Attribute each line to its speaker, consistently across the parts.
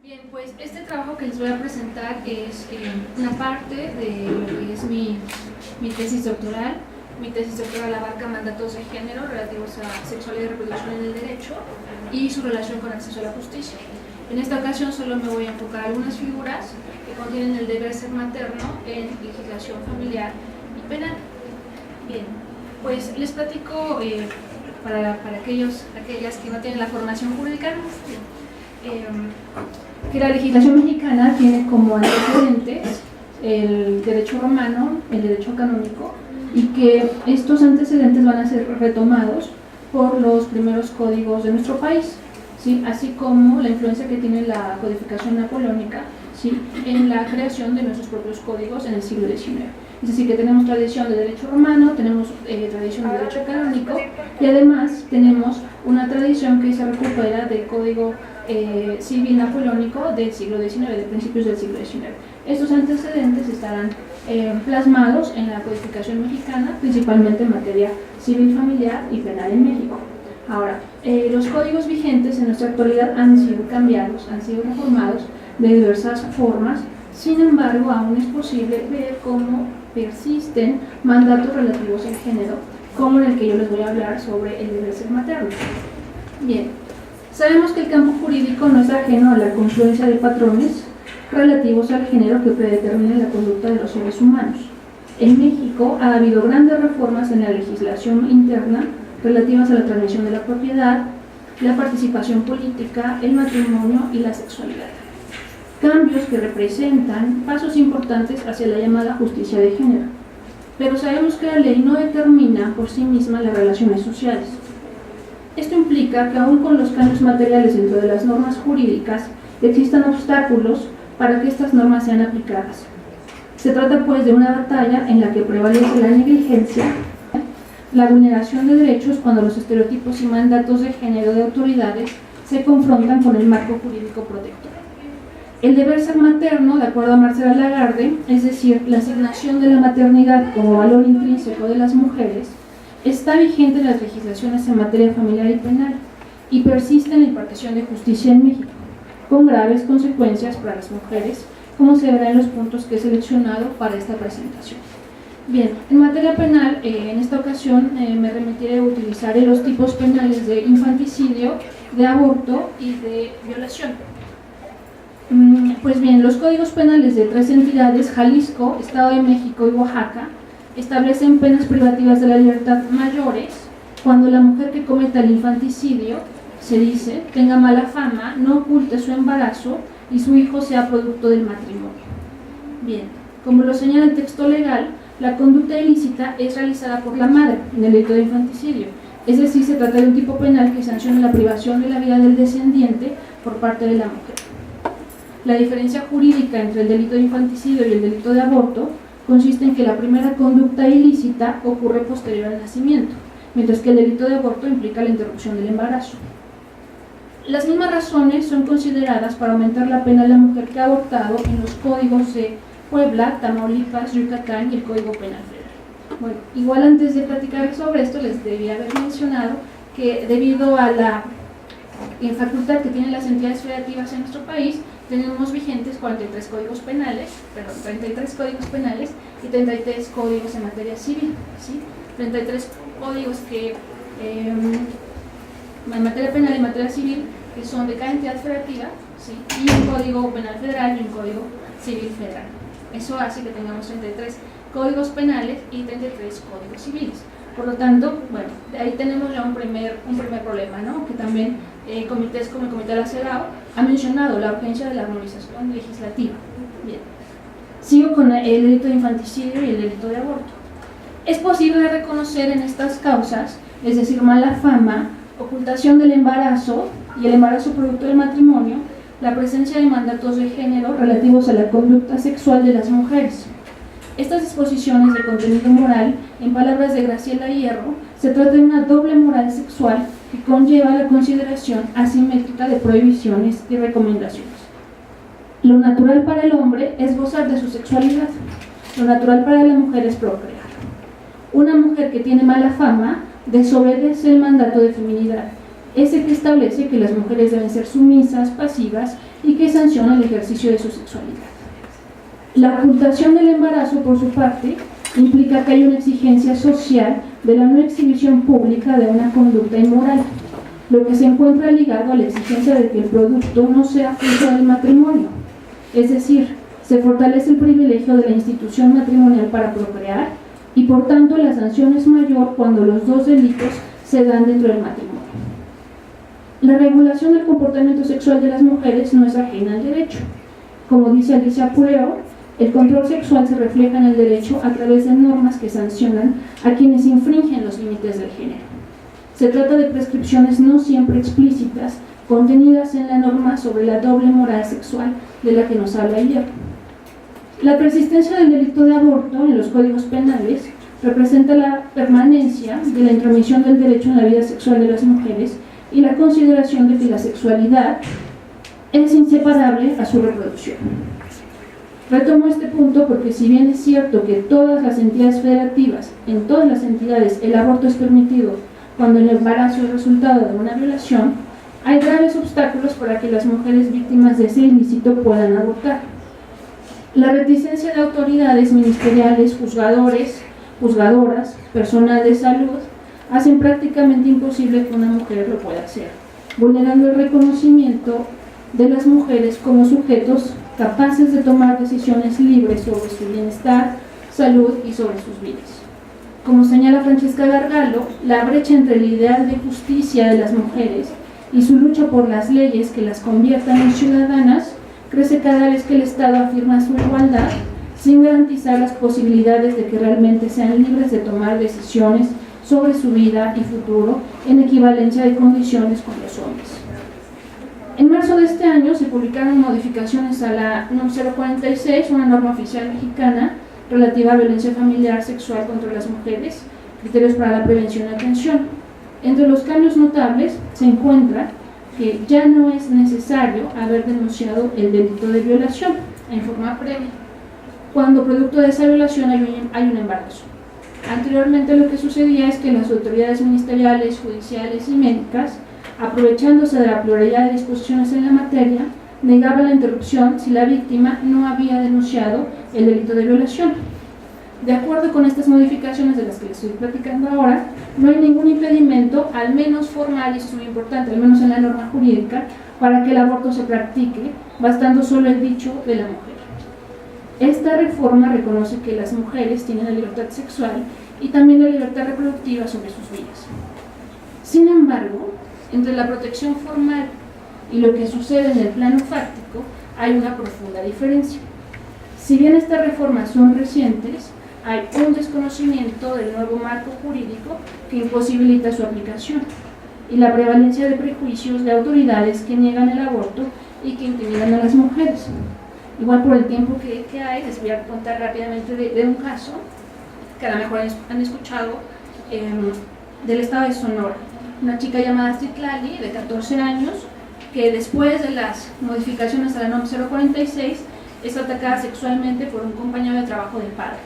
Speaker 1: Bien, pues este trabajo que les voy a presentar es una parte de lo que es mi tesis doctoral. Mi tesis doctoral abarca mandatos de género relativos a sexualidad y reproducción en el derecho y su relación con acceso a la justicia. En esta ocasión solo me voy a enfocar algunas figuras que contienen el deber ser materno en legislación familiar y penal. Bien, pues les platico para aquellas que no tienen la formación jurídica, que la legislación mexicana tiene como antecedentes el derecho romano, el derecho canónico, y que estos antecedentes van a ser retomados por los primeros códigos de nuestro país, ¿sí? Así como la influencia que tiene la codificación napoleónica, ¿sí?, en la creación de nuestros propios códigos en el siglo XIX. Es decir, que tenemos tradición de derecho romano, tenemos tradición de derecho canónico y además tenemos una tradición que se recupera del código civil napoleónico del siglo XIX, de principios del siglo XIX. Estos antecedentes estarán plasmados en la codificación mexicana, principalmente en materia civil, familiar y penal en México. Ahora, los códigos vigentes en nuestra actualidad han sido cambiados, han sido reformados de diversas formas. Sin embargo, aún es posible ver cómo persisten mandatos relativos al género, como en el que yo les voy a hablar sobre el deber ser materno. Bien, sabemos que el campo jurídico no es ajeno a la confluencia de patrones relativos al género que predeterminan la conducta de los seres humanos. En México ha habido grandes reformas en la legislación interna relativas a la transmisión de la propiedad, la participación política, el matrimonio y la sexualidad. Cambios que representan pasos importantes hacia la llamada justicia de género. Pero sabemos que la ley no determina por sí misma las relaciones sociales. Esto implica que aún con los cambios materiales dentro de las normas jurídicas existan obstáculos para que estas normas sean aplicadas. Se trata pues de una batalla en la que prevalece la negligencia, la vulneración de derechos cuando los estereotipos y mandatos de género de autoridades se confrontan con el marco jurídico protector. El deber ser materno, de acuerdo a Marcela Lagarde, es decir, la asignación de la maternidad como valor intrínseco de las mujeres, está vigente en las legislaciones en materia familiar y penal y persiste en la impartición de justicia en México, con graves consecuencias para las mujeres, como se verá en los puntos que he seleccionado para esta presentación. Bien, en materia penal, en esta ocasión me remitiré a utilizar los tipos penales de infanticidio, de aborto y de violación. Pues bien, los códigos penales de tres entidades, Jalisco, Estado de México y Oaxaca, establecen penas privativas de la libertad mayores cuando la mujer que cometa el infanticidio, se dice, tenga mala fama, no oculte su embarazo y su hijo sea producto del matrimonio. Bien, como lo señala el texto legal, la conducta ilícita es realizada por la madre en el delito de infanticidio, es decir, se trata de un tipo penal que sanciona la privación de la vida del descendiente por parte de la mujer. La diferencia jurídica entre el delito de infanticidio y el delito de aborto consiste en que la primera conducta ilícita ocurre posterior al nacimiento, mientras que el delito de aborto implica la interrupción del embarazo. Las mismas razones son consideradas para aumentar la pena a la mujer que ha abortado en los códigos de Puebla, Tamaulipas, Yucatán y el Código Penal Federal. Bueno, igual antes de platicar sobre esto les debía haber mencionado que debido a la facultad que tienen las entidades federativas en nuestro país, tenemos vigentes 43 códigos penales, 33 códigos penales y 33 códigos en materia civil, ¿sí? 33 códigos que en materia penal y en materia civil que son de cada entidad federativa, ¿sí?, y un código penal federal y un código civil federal. Eso hace que tengamos 33 códigos penales y 33 códigos civiles. Por lo tanto, bueno, de ahí tenemos ya un primer problema, ¿no?, que también comités como el Comité de la CEDAW ha mencionado la urgencia de la armonización legislativa. Bien, sigo con el delito de infanticidio y el delito de aborto. Es posible reconocer en estas causas, es decir, mala fama, ocultación del embarazo y el embarazo producto del matrimonio, la presencia de mandatos de género relativos a la conducta sexual de las mujeres. Estas disposiciones de contenido moral, en palabras de Graciela Hierro, se trata de una doble moral sexual que conlleva la consideración asimétrica de prohibiciones y recomendaciones. Lo natural para el hombre es gozar de su sexualidad, lo natural para la mujer es procrear. Una mujer que tiene mala fama desobedece el mandato de feminidad, ese que establece que las mujeres deben ser sumisas, pasivas y que sanciona el ejercicio de su sexualidad. La ocultación del embarazo, por su parte, implica que hay una exigencia social de la no exhibición pública de una conducta inmoral, lo que se encuentra ligado a la exigencia de que el producto no sea fruto del matrimonio. Es decir, se fortalece el privilegio de la institución matrimonial para procrear y por tanto la sanción es mayor cuando los dos delitos se dan dentro del matrimonio. La regulación del comportamiento sexual de las mujeres no es ajena al derecho. Como dice Alicia Pureo, el control sexual se refleja en el derecho a través de normas que sancionan a quienes infringen los límites del género. Se trata de prescripciones no siempre explícitas, contenidas en la norma sobre la doble moral sexual de la que nos habla ayer. La persistencia del delito de aborto en los códigos penales representa la permanencia de la intromisión del derecho en la vida sexual de las mujeres y la consideración de que la sexualidad es inseparable a su reproducción. Retomo este punto porque si bien es cierto que todas las entidades federativas, en todas las entidades el aborto es permitido cuando el embarazo es resultado de una violación, hay graves obstáculos para que las mujeres víctimas de ese ilícito puedan abortar. La reticencia de autoridades ministeriales, juzgadores, juzgadoras, personal de salud, hacen prácticamente imposible que una mujer lo pueda hacer, vulnerando el reconocimiento de las mujeres como sujetos capaces de tomar decisiones libres sobre su bienestar, salud y sobre sus vidas. Como señala Francesca Gargalo, la brecha entre el ideal de justicia de las mujeres y su lucha por las leyes que las conviertan en ciudadanas crece cada vez que el Estado afirma su igualdad sin garantizar las posibilidades de que realmente sean libres de tomar decisiones sobre su vida y futuro en equivalencia de condiciones con los hombres. En marzo de este año se publicaron modificaciones a la NOM 046, una norma oficial mexicana relativa a violencia familiar sexual contra las mujeres, criterios para la prevención y atención. Entre los cambios notables se encuentra que ya no es necesario haber denunciado el delito de violación en forma previa, cuando producto de esa violación hay un embarazo. Anteriormente lo que sucedía es que las autoridades ministeriales, judiciales y médicas, aprovechándose de la pluralidad de disposiciones en la materia, negaban la interrupción si la víctima no había denunciado el delito de violación. De acuerdo con estas modificaciones de las que les estoy platicando ahora, no hay ningún impedimento, al menos formal, y eso es muy importante, al menos en la norma jurídica, para que el aborto se practique, bastando solo el dicho de la mujer. Esta reforma reconoce que las mujeres tienen la libertad sexual y también la libertad reproductiva sobre sus vidas. Sin embargo, entre la protección formal y lo que sucede en el plano fáctico hay una profunda diferencia. Si bien estas reformas son recientes, hay un desconocimiento del nuevo marco jurídico que imposibilita su aplicación y la prevalencia de prejuicios de autoridades que niegan el aborto y que intimidan a las mujeres. Igual por el tiempo que hay, les voy a contar rápidamente de un caso que a lo mejor han escuchado del estado de Sonora. Una chica llamada Citlali, de 14 años, que después de las modificaciones a la NOM 046 es atacada sexualmente por un compañero de trabajo del padre.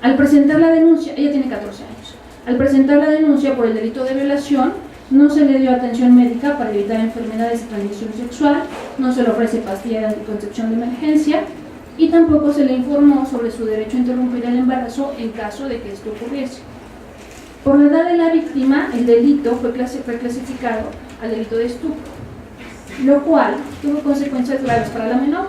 Speaker 1: Al presentar la denuncia, ella tiene 14 años, al presentar la denuncia por el delito de violación, no se le dio atención médica para evitar enfermedades de transmisión sexual, no se le ofrece pastilla de anticoncepción de emergencia y tampoco se le informó sobre su derecho a interrumpir el embarazo en caso de que esto ocurriese. Por la edad de la víctima, el delito fue clasificado al delito de estupro, lo cual tuvo consecuencias graves para la menor,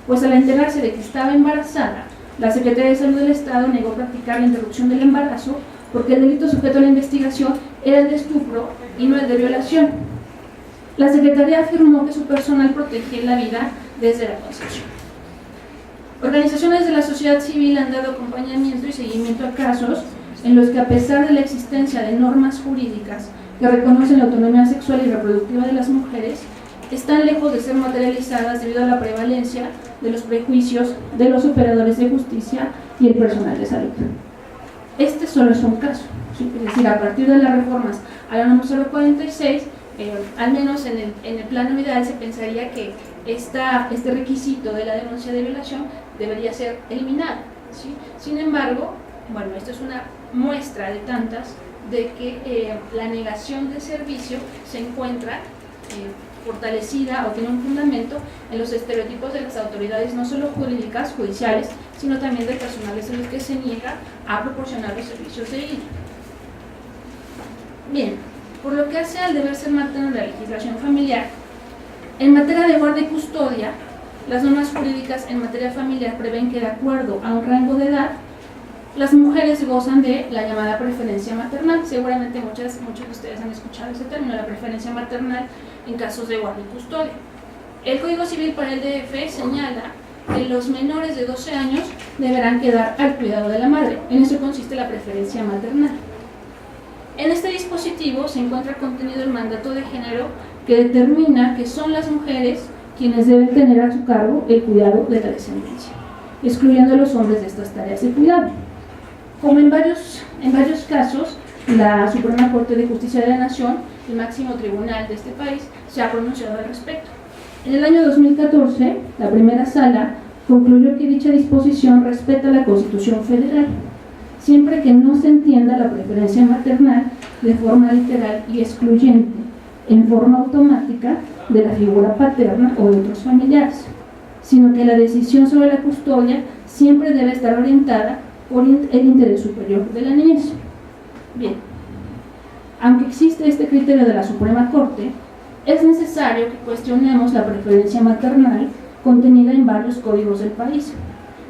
Speaker 1: pues al enterarse de que estaba embarazada, la Secretaría de Salud del Estado negó practicar la interrupción del embarazo porque el delito sujeto a la investigación era el de estupro y no el de violación. La Secretaría afirmó que su personal protegía la vida desde la concepción. Organizaciones de la sociedad civil han dado acompañamiento y seguimiento a casos en los que, a pesar de la existencia de normas jurídicas que reconocen la autonomía sexual y reproductiva de las mujeres, están lejos de ser materializadas debido a la prevalencia de los prejuicios de los operadores de justicia y el personal de salud. Este solo es un caso, ¿sí? Es decir, a partir de las reformas a la NOM 046, al menos en el plano ideal se pensaría que este requisito de la denuncia de violación debería ser eliminado, ¿sí? Sin embargo, bueno, esto es una muestra de tantas de que la negación de servicio se encuentra fortalecida o tiene un fundamento en los estereotipos de las autoridades, no solo jurídicas, judiciales, sino también del personal de salud que se niega a proporcionar los servicios de INE. Bien, por lo que hace al deber ser materno de la legislación familiar, en materia de guardia y custodia, las normas jurídicas en materia familiar prevén que de acuerdo a un rango de edad, las mujeres gozan de la llamada preferencia maternal. Seguramente muchos de ustedes han escuchado ese término, la preferencia maternal en casos de guardia y custodia. El Código Civil para el DF señala que los menores de 12 años deberán quedar al cuidado de la madre. En eso consiste la preferencia maternal. En este dispositivo se encuentra contenido el mandato de género que determina que son las mujeres quienes deben tener a su cargo el cuidado de la descendencia, excluyendo a los hombres de estas tareas de cuidado. Como en varios casos, la Suprema Corte de Justicia de la Nación, el máximo tribunal de este país, se ha pronunciado al respecto. En el año 2014, la primera sala concluyó que dicha disposición respeta la Constitución Federal, siempre que no se entienda la preferencia maternal de forma literal y excluyente, en forma automática, de la figura paterna o de otros familiares, sino que la decisión sobre la custodia siempre debe estar orientada por el interés superior de la niñez. Bien, aunque existe este criterio de la Suprema Corte, es necesario que cuestionemos la preferencia maternal contenida en varios códigos del país,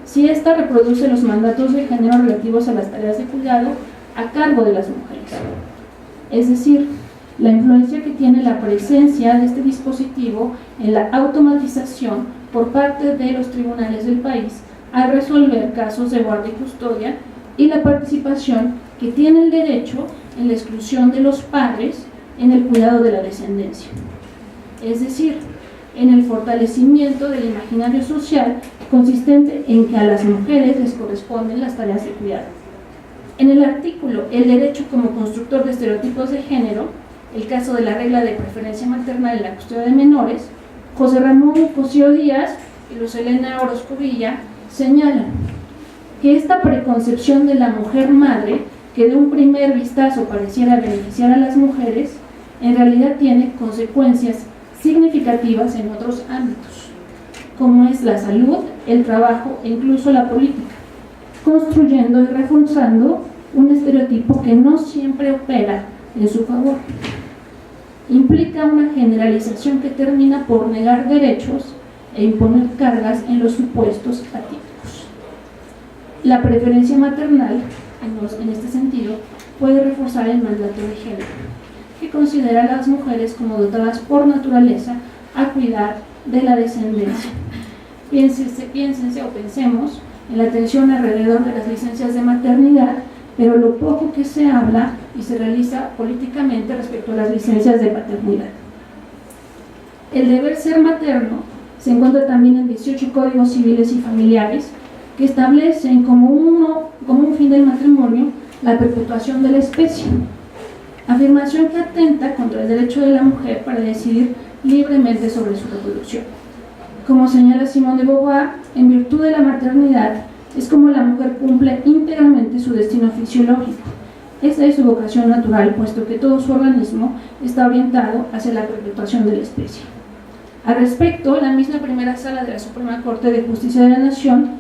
Speaker 1: si ésta reproduce los mandatos de género relativos a las tareas de cuidado a cargo de las mujeres. Es decir, la influencia que tiene la presencia de este dispositivo en la automatización por parte de los tribunales del país al resolver casos de guardia y custodia y la participación que tiene el derecho en la exclusión de los padres en el cuidado de la descendencia. Es decir, en el fortalecimiento del imaginario social consistente en que a las mujeres les corresponden las tareas de cuidado. En el artículo El derecho como constructor de estereotipos de género, el caso de la regla de preferencia maternal en la custodia de menores, José Ramón Cosío Díaz y Luz Helena Orozco Villa señalan que esta preconcepción de la mujer madre, que de un primer vistazo pareciera beneficiar a las mujeres, en realidad tiene consecuencias significativas en otros ámbitos, como es la salud, el trabajo e incluso la política, construyendo y reforzando un estereotipo que no siempre opera en su favor. Implica una generalización que termina por negar derechos e imponer cargas en los supuestos atípicos. La preferencia maternal, en este sentido, puede reforzar el mandato de género, que considera a las mujeres como dotadas por naturaleza a cuidar de la descendencia. Piénsense o pensemos en la atención alrededor de las licencias de maternidad, pero lo poco que se habla y se realiza políticamente respecto a las licencias de paternidad. El deber ser materno se encuentra también en 18 códigos civiles y familiares que establecen como un fin del matrimonio la perpetuación de la especie, afirmación que atenta contra el derecho de la mujer para decidir libremente sobre su reproducción. Como señala Simone de Beauvoir, en virtud de la maternidad es como la mujer cumple íntegramente su destino fisiológico. Esta es su vocación natural, puesto que todo su organismo está orientado hacia la perpetuación de la especie. Al respecto, la misma primera sala de la Suprema Corte de Justicia de la Nación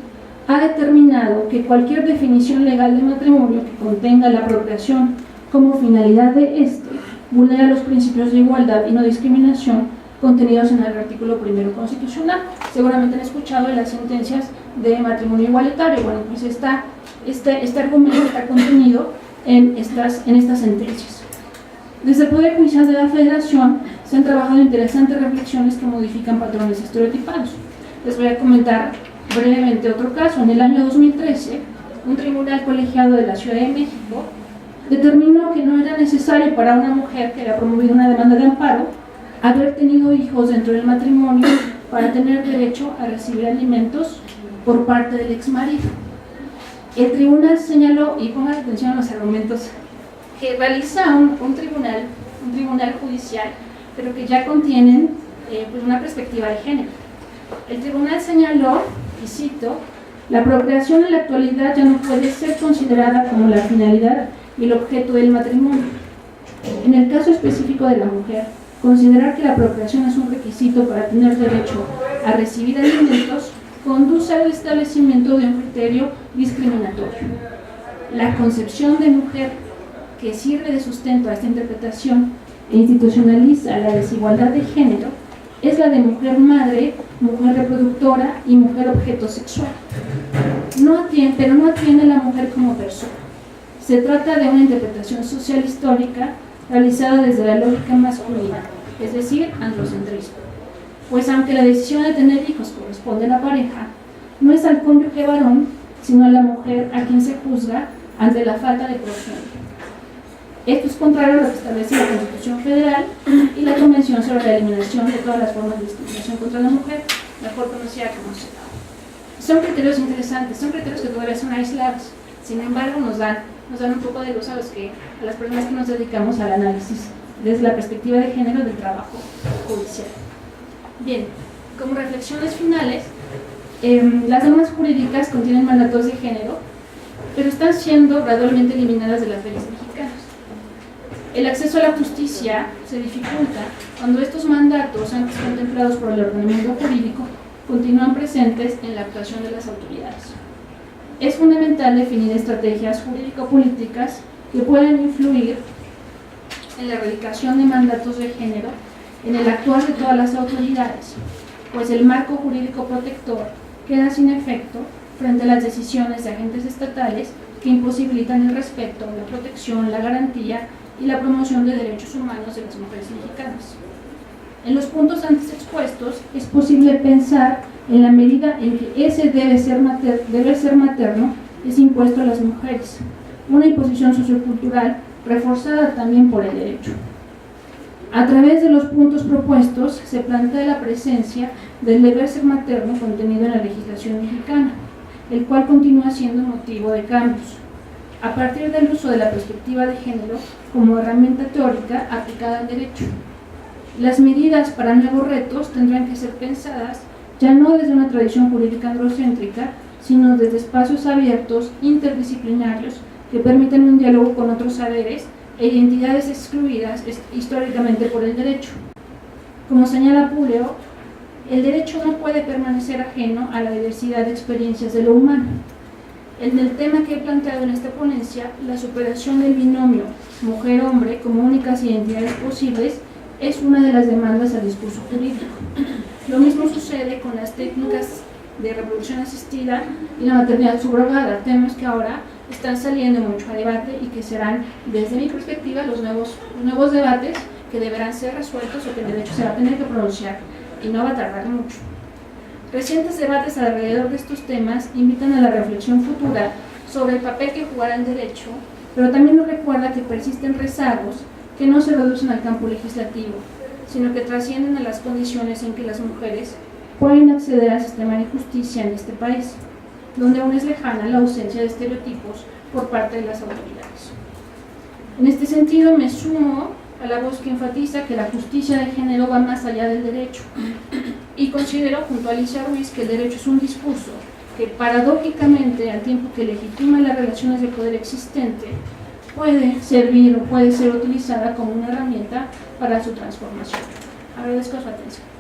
Speaker 1: ha determinado que cualquier definición legal de matrimonio que contenga la procreación como finalidad de este vulnera los principios de igualdad y no discriminación contenidos en el artículo 1 constitucional. Seguramente han escuchado de las sentencias de matrimonio igualitario. Bueno, pues este argumento está contenido en estas sentencias. Desde el Poder Judicial de la Federación se han trabajado interesantes reflexiones que modifican patrones estereotipados. Les voy a comentar brevemente otro caso. En el año 2013, un tribunal colegiado de la Ciudad de México determinó que no era necesario para una mujer que había promovido una demanda de amparo haber tenido hijos dentro del matrimonio para tener derecho a recibir alimentos por parte del exmarido. El tribunal señaló, y pongan atención a los argumentos que realiza un tribunal judicial, pero que ya contienen pues una perspectiva de género. El tribunal señaló, y cito, la procreación en la actualidad ya no puede ser considerada como la finalidad y el objeto del matrimonio. En el caso específico de la mujer, considerar que la procreación es un requisito para tener derecho a recibir alimentos conduce al establecimiento de un criterio discriminatorio. La concepción de mujer que sirve de sustento a esta interpretación e institucionaliza la desigualdad de género es la de mujer madre, mujer reproductora y mujer objeto sexual. Pero no atiende a la mujer como persona. Se trata de una interpretación social histórica realizada desde la lógica masculina, es decir, androcentrismo. Pues aunque la decisión de tener hijos corresponde a la pareja, no es al cónyuge varón, sino a la mujer a quien se juzga ante la falta de progenie. Esto es contrario a lo que establece la Constitución Federal y la Convención sobre la Eliminación de todas las formas de discriminación contra la mujer, mejor conocida como CEDAW. Son criterios interesantes, son criterios que todavía son aislados, sin embargo nos dan un poco de luz a las personas que nos dedicamos al análisis desde la perspectiva de género del trabajo judicial. Bien, como reflexiones finales, las normas jurídicas contienen mandatos de género, pero están siendo gradualmente eliminadas de las leyes mexicanas. El acceso a la justicia se dificulta cuando estos mandatos, antes contemplados por el ordenamiento jurídico, continúan presentes en la actuación de las autoridades. Es fundamental definir estrategias jurídico-políticas que puedan influir en la erradicación de mandatos de género en el actuar de todas las autoridades, pues el marco jurídico protector queda sin efecto frente a las decisiones de agentes estatales que imposibilitan el respeto, la protección, la garantía y la promoción de derechos humanos de las mujeres mexicanas. En los puntos antes expuestos es posible pensar en la medida en que ese deber ser materno es impuesto a las mujeres, una imposición sociocultural reforzada también por el derecho. A través de los puntos propuestos se plantea la presencia del deber ser materno contenido en la legislación mexicana, el cual continúa siendo motivo de cambios, a partir del uso de la perspectiva de género como herramienta teórica aplicada al derecho. Las medidas para nuevos retos tendrán que ser pensadas ya no desde una tradición jurídica androcéntrica, sino desde espacios abiertos, interdisciplinarios, que permiten un diálogo con otros saberes e identidades excluidas históricamente por el derecho. Como señala Puleo, el derecho no puede permanecer ajeno a la diversidad de experiencias de lo humano. En el tema que he planteado en esta ponencia, la superación del binomio mujer-hombre como únicas identidades posibles es una de las demandas al discurso jurídico. Lo mismo sucede con las técnicas de reproducción asistida y la maternidad subrogada, temas que ahora están saliendo mucho a debate y que serán, desde mi perspectiva, los nuevos debates que deberán ser resueltos o que el derecho se va a tener que pronunciar y no va a tardar mucho. Recientes debates alrededor de estos temas invitan a la reflexión futura sobre el papel que jugará el derecho, pero también nos recuerda que persisten rezagos que no se reducen al campo legislativo, sino que trascienden a las condiciones en que las mujeres pueden acceder al sistema de justicia en este país, donde aún es lejana la ausencia de estereotipos por parte de las autoridades. En este sentido, me sumo a la voz que enfatiza que la justicia de género va más allá del derecho, y considero, junto a Alicia Ruiz, que el derecho es un discurso que paradójicamente, al tiempo que legitima las relaciones de poder existente, puede servir o puede ser utilizada como una herramienta para su transformación. Agradezco su atención.